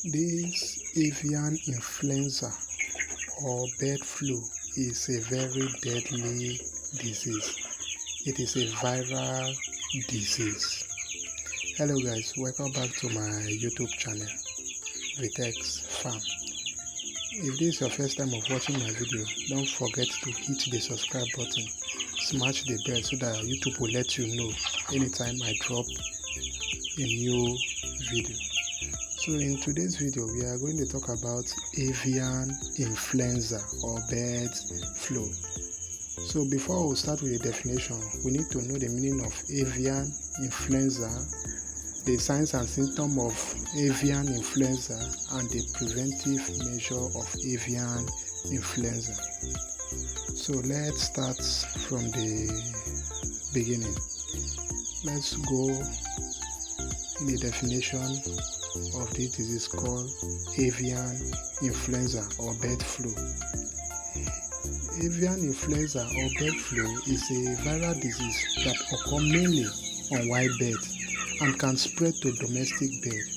This avian influenza or bird flu is a very deadly disease. It is a viral disease. Hello guys, welcome back to my YouTube channel, Vitex Farm. If this is your first time of watching my video, don't forget to hit the subscribe button, smash the bell so that YouTube will let you know anytime I drop a new video. So in today's video, we are going to talk about avian influenza or bird flu. So before we start with the definition, we need to know the meaning of avian influenza, the signs and symptoms of avian influenza, and the preventive measure of avian influenza. So let's start from the beginning. Let's go in the definition of this disease called avian influenza or bird flu. Avian influenza or bird flu is a viral disease that occurs mainly on wild birds and can spread to domestic birds.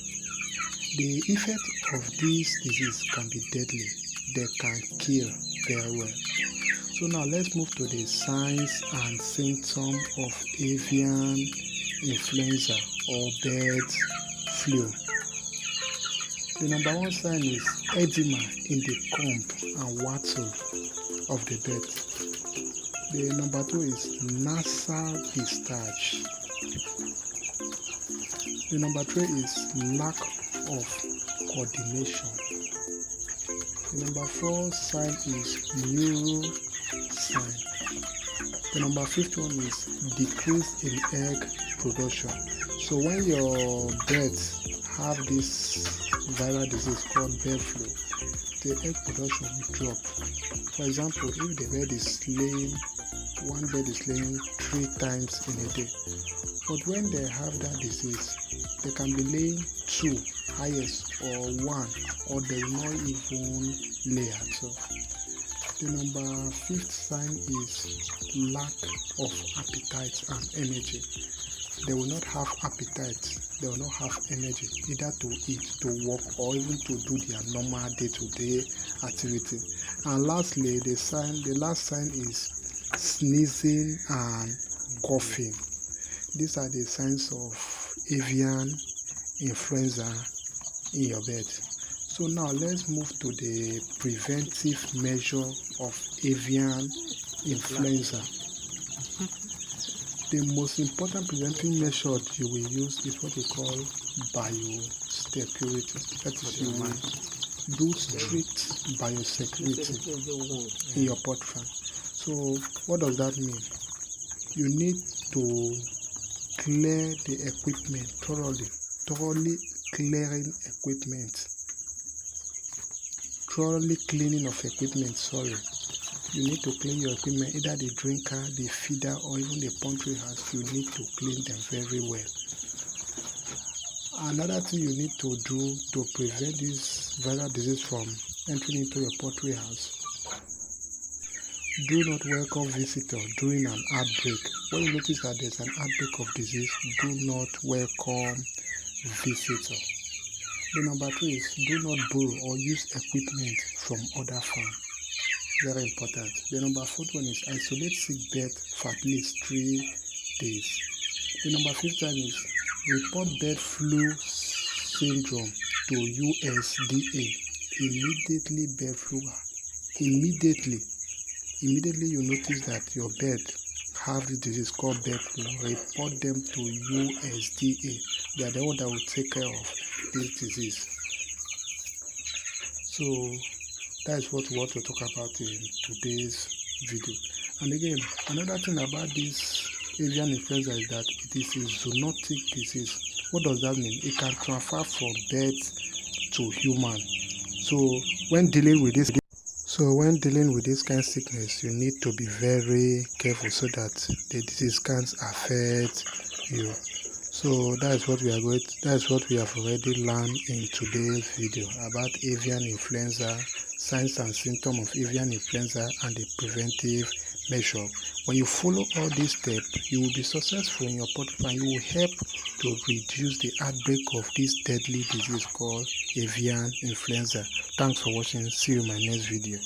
The effect of this disease can be deadly. They can kill very well. So now let's move to the signs and symptoms of avian influenza or bird flu. The number one sign is edema in the comb and wattle of the bird. The number two is nasal discharge. The number three is lack of coordination. The number four sign is Neuro sign. The number fifth one is decrease in egg production. So when your birds have this viral disease called bird flu, the egg production will drop. For example, if the bird is laying, one bird is laying 3 times in a day. But when they have that disease, they can be laying 2 highest or 1, or they will not even lay at all. The number 5th sign is lack of appetite and energy. They will not have appetite, they will not have energy either to eat, to walk, or even to do their normal day-to-day activity. And lastly, the last sign is sneezing and coughing. These are the signs of avian influenza in your bird. So now let's move to the preventive measure of avian influenza. The most important preventive measure you will use is what we call biosecurity. That is, you will do strict biosecurity in your pot farm. So what does that mean? You need to clear the equipment thoroughly clearing equipment. Thoroughly cleaning of equipment, You need to clean your equipment, either the drinker, the feeder, or even the poultry house. You need to clean them very well. Another thing you need to do to prevent this viral disease from entering into your poultry house: do not welcome visitors during an outbreak. When you notice that there's an outbreak of disease, do not welcome visitors. The number 2 is do not borrow or use equipment from other farms. Very important. The number 4th one is isolate sick bird for at least 3 days. The number 5th one is report bird flu syndrome to USDA. Immediately bird flu. Immediately you notice that your bird have this disease called bird flu, report them to USDA. They are the one that will take care of this disease. So that is what we want to talk about in today's video. And again, another thing about this avian influenza is that it is a zoonotic disease. What does that mean? It can transfer from birds to human. So when dealing with this kind of sickness, you need to be very careful so that the disease can't affect you. So that's what we have already learned in today's video about avian influenza, signs and symptoms of avian influenza, and the preventive measure. When you follow all these steps, you will be successful in your poultry and you will help to reduce the outbreak of this deadly disease called avian influenza. Thanks for watching. See you in my next video.